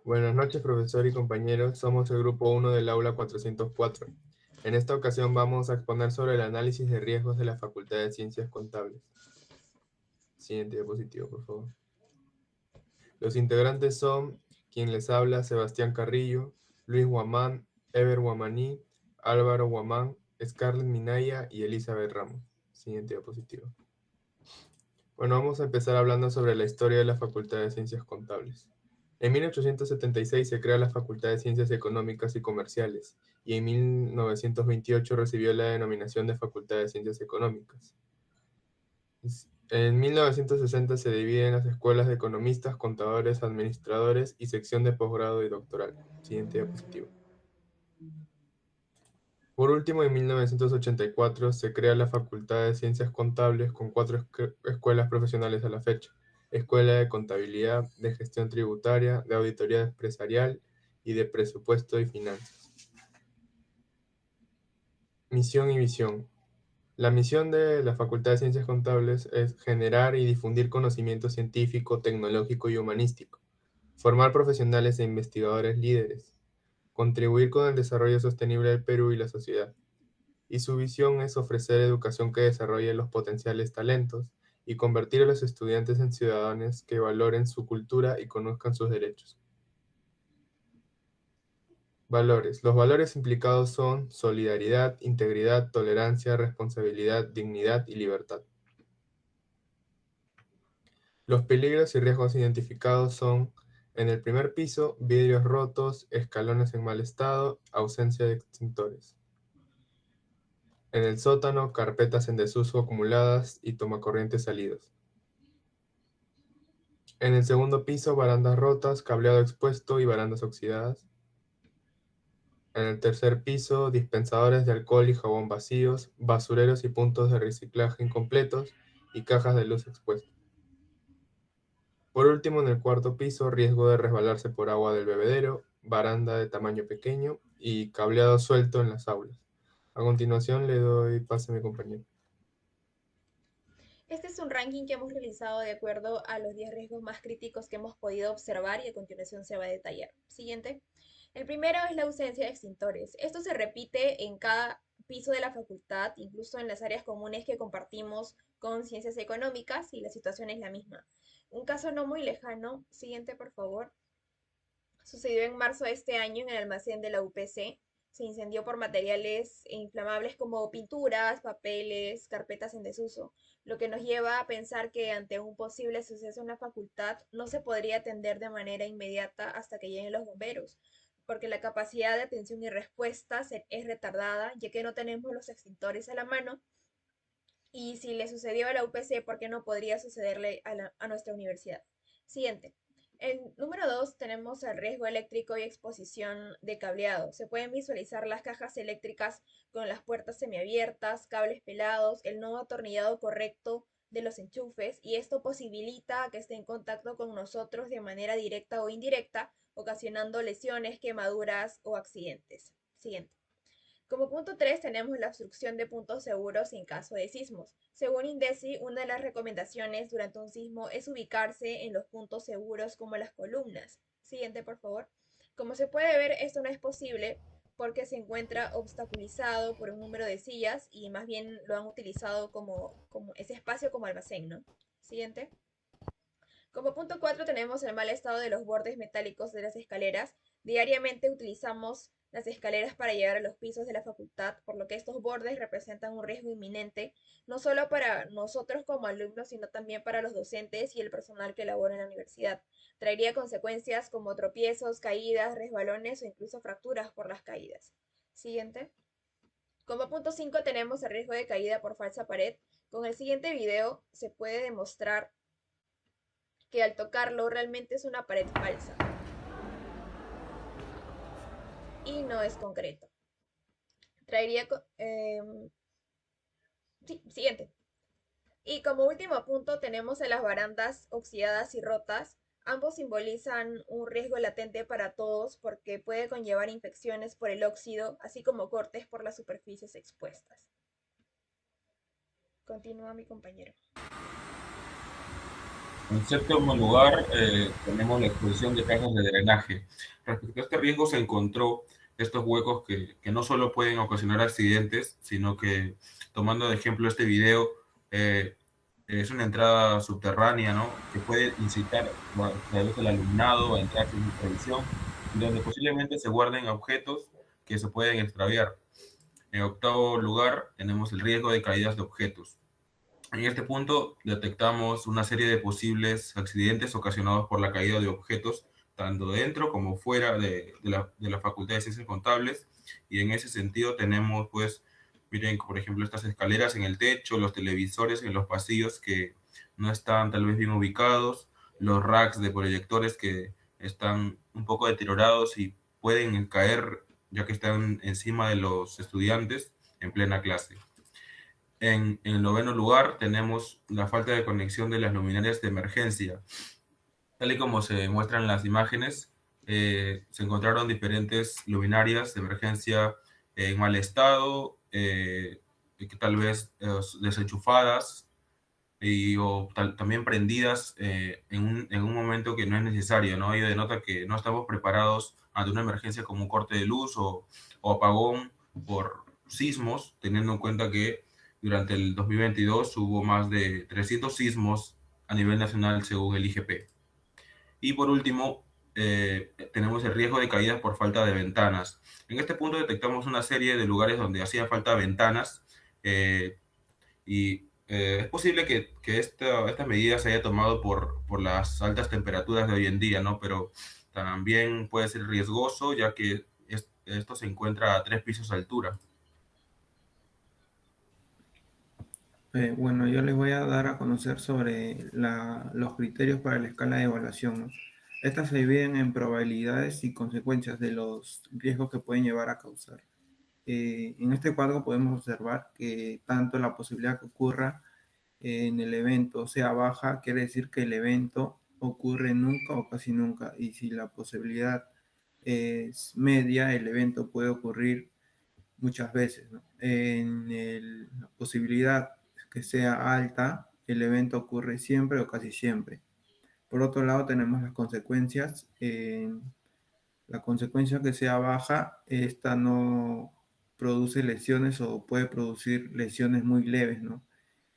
Buenas noches, profesor y compañeros. Somos el grupo 1 del aula 404. En esta ocasión vamos a exponer sobre el análisis de riesgos de la Facultad de Ciencias Contables. Siguiente diapositiva, por favor. Los integrantes son quien les habla, Sebastián Carrillo, Luis Guamán, Ever Guamaní, Álvaro Guamán, Scarlett Minaya y Elizabeth Ramos. Siguiente diapositiva. Bueno, vamos a empezar hablando sobre la historia de la Facultad de Ciencias Contables. En 1876 se crea la Facultad de Ciencias Económicas y Comerciales y en 1928 recibió la denominación de Facultad de Ciencias Económicas. En 1960 se divide en las escuelas de economistas, contadores, administradores y sección de posgrado y doctoral. Siguiente diapositiva. Por último, en 1984 se crea la Facultad de Ciencias Contables con cuatro escuelas profesionales a la fecha: Escuela de Contabilidad, de Gestión Tributaria, de Auditoría Empresarial y de Presupuesto y Finanzas. Misión y visión. La misión de la Facultad de Ciencias Contables es generar y difundir conocimiento científico, tecnológico y humanístico, formar profesionales e investigadores líderes, contribuir con el desarrollo sostenible del Perú y la sociedad. Y su visión es ofrecer educación que desarrolle los potenciales talentos y convertir a los estudiantes en ciudadanos que valoren su cultura y conozcan sus derechos. Valores. Los valores implicados son solidaridad, integridad, tolerancia, responsabilidad, dignidad y libertad. Los peligros y riesgos identificados son: en el primer piso, vidrios rotos, escalones en mal estado, ausencia de extintores. En el sótano, carpetas en desuso acumuladas y tomacorrientes salidos. En el segundo piso, barandas rotas, cableado expuesto y barandas oxidadas. En el tercer piso, dispensadores de alcohol y jabón vacíos, basureros y puntos de reciclaje incompletos y cajas de luz expuestas. Por último, en el cuarto piso, riesgo de resbalarse por agua del bebedero, baranda de tamaño pequeño y cableado suelto en las aulas. A continuación le doy pase a mi compañero. Este es un ranking que hemos realizado de acuerdo a los 10 riesgos más críticos que hemos podido observar y a continuación se va a detallar. Siguiente. El primero es la ausencia de extintores. Esto se repite en cada piso de la facultad, incluso en las áreas comunes que compartimos con ciencias económicas, y la situación es la misma. Un caso no muy lejano, siguiente por favor, sucedió en marzo de este año en el almacén de la UPC. Se incendió por materiales inflamables como pinturas, papeles, carpetas en desuso, lo que nos lleva a pensar que ante un posible suceso en la facultad no se podría atender de manera inmediata hasta que lleguen los bomberos, porque la capacidad de atención y respuesta es retardada, ya que no tenemos los extintores a la mano. Y si le sucedió a la UPC, ¿por qué no podría sucederle a nuestra universidad? Siguiente. En número 2 tenemos el riesgo eléctrico y exposición de cableado. Se pueden visualizar las cajas eléctricas con las puertas semiabiertas, cables pelados, el no atornillado correcto de los enchufes, y esto posibilita que esté en contacto con nosotros de manera directa o indirecta, ocasionando lesiones, quemaduras o accidentes. Siguiente. Como punto 3 tenemos la obstrucción de puntos seguros en caso de sismos. Según INDECI, una de las recomendaciones durante un sismo es ubicarse en los puntos seguros como las columnas. Siguiente, por favor. Como se puede ver, esto no es posible porque se encuentra obstaculizado por un número de sillas y más bien lo han utilizado como ese espacio como almacén, ¿no? Siguiente. Como punto 4 tenemos el mal estado de los bordes metálicos de las escaleras. Diariamente utilizamos las escaleras para llegar a los pisos de la facultad, por lo que estos bordes representan un riesgo inminente, no solo para nosotros como alumnos, sino también para los docentes y el personal que labora en la universidad. Traería consecuencias como tropiezos, caídas, resbalones o incluso fracturas por las caídas. Siguiente. Como punto 5 tenemos el riesgo de caída por falsa pared. Con el siguiente video se puede demostrar que al tocarlo realmente es una pared falsa y no es concreto. Traería... Sí, siguiente. Y como último punto tenemos a las barandas oxidadas y rotas. Ambos simbolizan un riesgo latente para todos porque puede conllevar infecciones por el óxido, así como cortes por las superficies expuestas. Continúa mi compañero. En séptimo lugar, tenemos la exposición de cajas de drenaje. Respecto a este riesgo, se encontró estos huecos que no solo pueden ocasionar accidentes, sino que, tomando de ejemplo este video, eh, es una entrada subterránea, ¿no? Que puede incitar a través del alumnado a entrar sin supervisión y donde posiblemente se guarden objetos que se pueden extraviar. En octavo lugar, tenemos el riesgo de caídas de objetos. En este punto detectamos una serie de posibles accidentes ocasionados por la caída de objetos, tanto dentro como fuera de la Facultad de Ciencias Contables. Y en ese sentido tenemos, pues, miren, por ejemplo, estas escaleras en el techo, los televisores en los pasillos que no están tal vez bien ubicados, los racks de proyectores que están un poco deteriorados y pueden caer ya que están encima de los estudiantes en plena clase. En el noveno lugar tenemos la falta de conexión de las luminarias de emergencia. Tal y como se muestran las imágenes, se encontraron diferentes luminarias de emergencia en mal estado, que tal vez desenchufadas o también prendidas en un momento que no es necesario, ¿no? Ello denota que no estamos preparados ante una emergencia como un corte de luz o apagón por sismos, teniendo en cuenta que durante el 2022 hubo más de 300 sismos a nivel nacional según el IGP. Y por último, tenemos el riesgo de caídas por falta de ventanas. En este punto detectamos una serie de lugares donde hacía falta ventanas eh, y es posible que esta medida se haya tomado por las altas temperaturas de hoy en día, ¿no? Pero también puede ser riesgoso ya que esto se encuentra a 3 pisos de altura. Bueno, yo les voy a dar a conocer sobre los criterios para la escala de evaluación, ¿no? Estas se dividen en probabilidades y consecuencias de los riesgos que pueden llevar a causar. En este cuadro podemos observar que tanto la posibilidad que ocurra en el evento sea baja, quiere decir que el evento ocurre nunca o casi nunca, y si la posibilidad es media, el evento puede ocurrir muchas veces, ¿no? La posibilidad que sea alta, el evento ocurre siempre o casi siempre. Por otro lado, tenemos las consecuencias. La consecuencia que sea baja, esta no produce lesiones o puede producir lesiones muy leves, ¿no?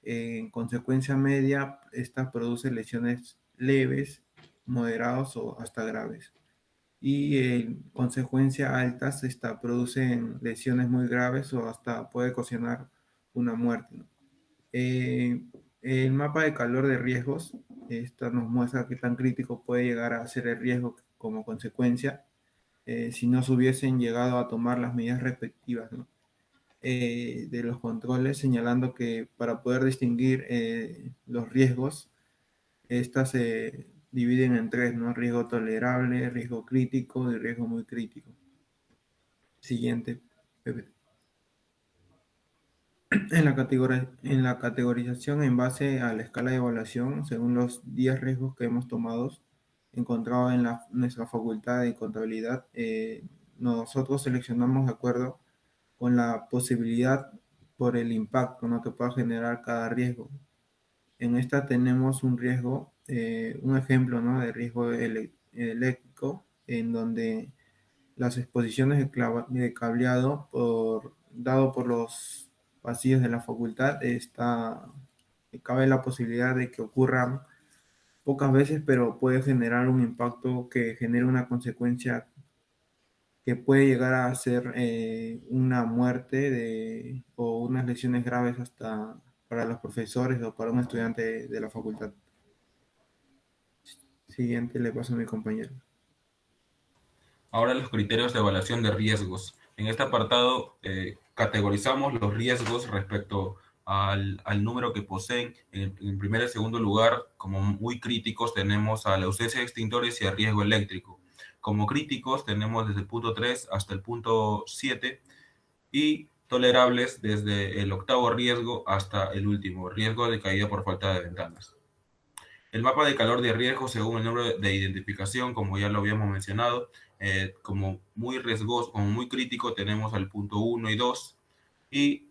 En consecuencia media, esta produce lesiones leves, moderados o hasta graves. Y en consecuencia altas, esta producen lesiones muy graves o hasta puede ocasionar una muerte, ¿no? Eh, el mapa de calor de riesgos, esta nos muestra qué tan crítico puede llegar a ser el riesgo como consecuencia si no se hubiesen llegado a tomar las medidas respectivas, ¿no? De los controles, señalando que para poder distinguir los riesgos, estas se dividen en tres, ¿no? Riesgo tolerable, riesgo crítico y riesgo muy crítico. Siguiente, Pepe. En la categorización en base a la escala de evaluación, según los 10 riesgos que hemos tomado, encontrado en nuestra facultad de contabilidad, nosotros seleccionamos de acuerdo con la posibilidad por el impacto, ¿no?, que pueda generar cada riesgo. En esta tenemos un riesgo, un ejemplo, ¿no?, de riesgo eléctrico, en donde las exposiciones de cableado dado por los pasillos de la facultad, cabe la posibilidad de que ocurran pocas veces, pero puede generar un impacto que genere una consecuencia que puede llegar a ser una muerte o unas lesiones graves hasta para los profesores o para un estudiante de la facultad. Siguiente, le paso a mi compañero. Ahora los criterios de evaluación de riesgos. En este apartado categorizamos los riesgos respecto al número que poseen. En primer y segundo lugar, como muy críticos, tenemos a la ausencia de extintores y el riesgo eléctrico. Como críticos tenemos desde el punto 3 hasta el punto 7 y tolerables desde el octavo riesgo hasta el último, riesgo de caída por falta de ventanas. El mapa de calor de riesgo según el número de identificación, como ya lo habíamos mencionado, como muy riesgoso, como muy crítico tenemos al punto 1 y 2 y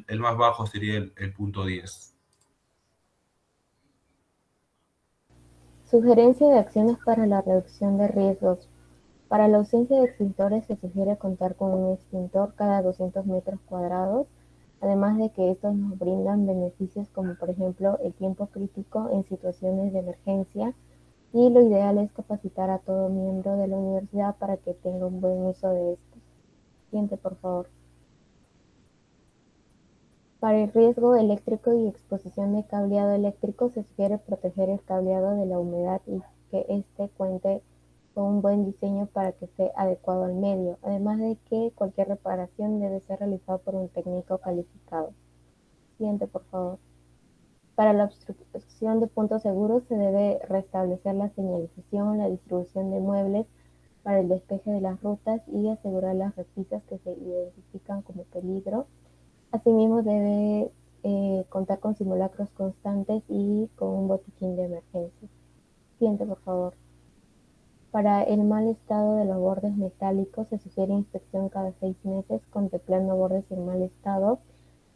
el más bajo sería el punto 10. Sugerencia de acciones para la reducción de riesgos. Para la ausencia de extintores se sugiere contar con un extintor cada 200 metros cuadrados, además de que estos nos brindan beneficios como por ejemplo el tiempo crítico en situaciones de emergencia, y lo ideal es capacitar a todo miembro de la universidad para que tenga un buen uso de estos. Siguiente, por favor. Para el riesgo eléctrico y exposición de cableado eléctrico se sugiere proteger el cableado de la humedad y que éste cuente con un buen diseño para que esté adecuado al medio, además de que cualquier reparación debe ser realizada por un técnico calificado. Siguiente, por favor. Para la obstrucción de puntos seguros se debe restablecer la señalización, la distribución de muebles para el despeje de las rutas y asegurar las repisas que se identifican como peligro. Asimismo, debe contar con simulacros constantes y con un botiquín de emergencia. Siguiente, por favor. Para el mal estado de los bordes metálicos se sugiere inspección cada 6 meses, contemplando bordes en mal estado.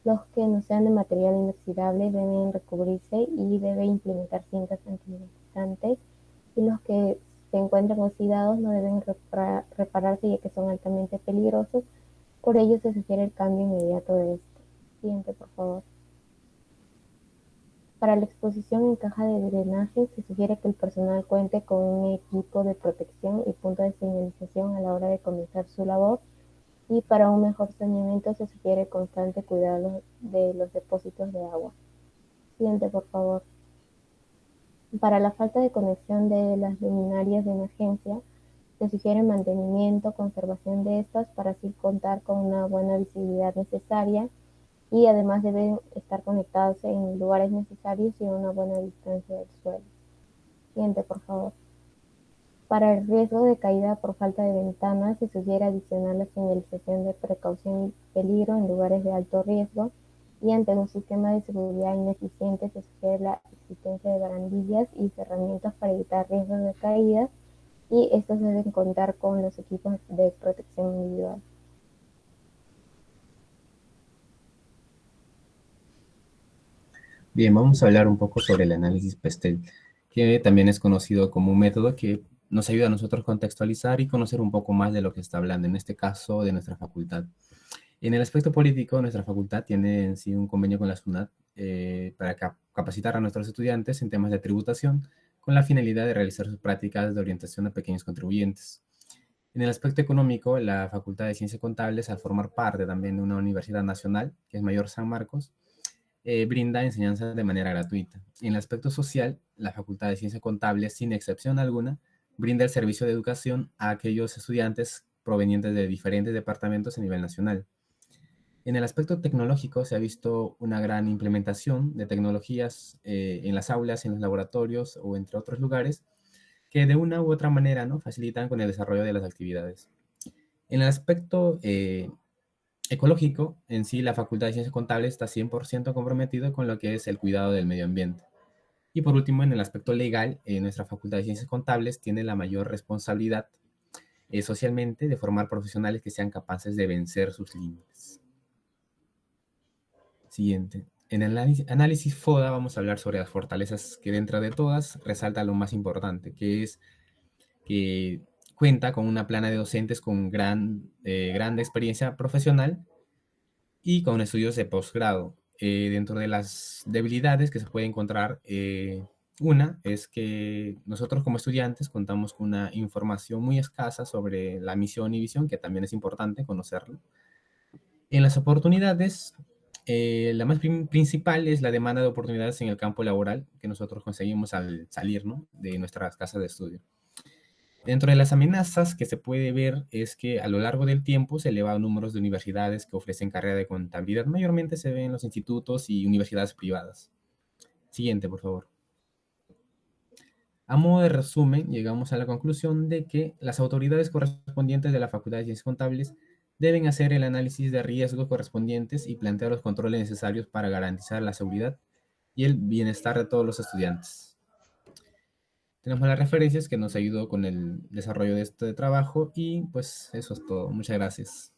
Los que no sean de material inoxidable deben recubrirse y debe implementar cintas antideslizantes, y los que se encuentran oxidados no deben repararse ya que son altamente peligrosos. Por ello se sugiere el cambio inmediato de este. Siguiente, por favor. Para la exposición en caja de drenaje se sugiere que el personal cuente con un equipo de protección y punto de señalización a la hora de comenzar su labor, y para un mejor saneamiento se sugiere constante cuidado de los depósitos de agua. Siguiente, por favor. Para la falta de conexión de las luminarias de emergencia, se sugiere mantenimiento, conservación de estas para así contar con una buena visibilidad necesaria, y además deben estar conectados en lugares necesarios y a una buena distancia del suelo. Siguiente, por favor. Para el riesgo de caída por falta de ventanas, se sugiere adicionar la señalización de precaución y peligro en lugares de alto riesgo, y ante un sistema de seguridad ineficiente se sugiere la existencia de barandillas y cerramientos para evitar riesgos de caída, y estos deben contar con los equipos de protección individual. Bien, vamos a hablar un poco sobre el análisis PESTEL, que también es conocido como un método que nos ayuda a nosotros contextualizar y conocer un poco más de lo que está hablando, en este caso de nuestra facultad. En el aspecto político, nuestra facultad tiene en sí un convenio con la SUNAT para capacitar a nuestros estudiantes en temas de tributación, con la finalidad de realizar sus prácticas de orientación a pequeños contribuyentes. En el aspecto económico, la Facultad de Ciencias Contables, al formar parte también de una universidad nacional, que es Mayor San Marcos, brinda enseñanza de manera gratuita. En el aspecto social, la Facultad de Ciencias Contables, sin excepción alguna, brinda el servicio de educación a aquellos estudiantes provenientes de diferentes departamentos a nivel nacional. En el aspecto tecnológico se ha visto una gran implementación de tecnologías en las aulas, en los laboratorios o entre otros lugares que de una u otra manera, ¿no?, facilitan con el desarrollo de las actividades. En el aspecto ecológico, en sí la Facultad de Ciencias Contables está 100% comprometido con lo que es el cuidado del medio ambiente. Y por último, en el aspecto legal, nuestra Facultad de Ciencias Contables tiene la mayor responsabilidad socialmente de formar profesionales que sean capaces de vencer sus límites. Siguiente. En el análisis FODA vamos a hablar sobre las fortalezas que dentro de todas resalta lo más importante, que es que cuenta con una plana de docentes con grande experiencia profesional y con estudios de posgrado. Dentro de las debilidades que se puede encontrar, una es que nosotros como estudiantes contamos con una información muy escasa sobre la misión y visión, que también es importante conocerlo. En las oportunidades, la más principal es la demanda de oportunidades en el campo laboral que nosotros conseguimos al salir, ¿no?, de nuestras casas de estudio. Dentro de las amenazas que se puede ver es que a lo largo del tiempo se elevan números de universidades que ofrecen carrera de contabilidad. Mayormente se ven en los institutos y universidades privadas. Siguiente, por favor. A modo de resumen, llegamos a la conclusión de que las autoridades correspondientes de la Facultad de Ciencias Contables deben hacer el análisis de riesgos correspondientes y plantear los controles necesarios para garantizar la seguridad y el bienestar de todos los estudiantes. Tenemos las referencias que nos ayudó con el desarrollo de este trabajo y pues eso es todo. Muchas gracias.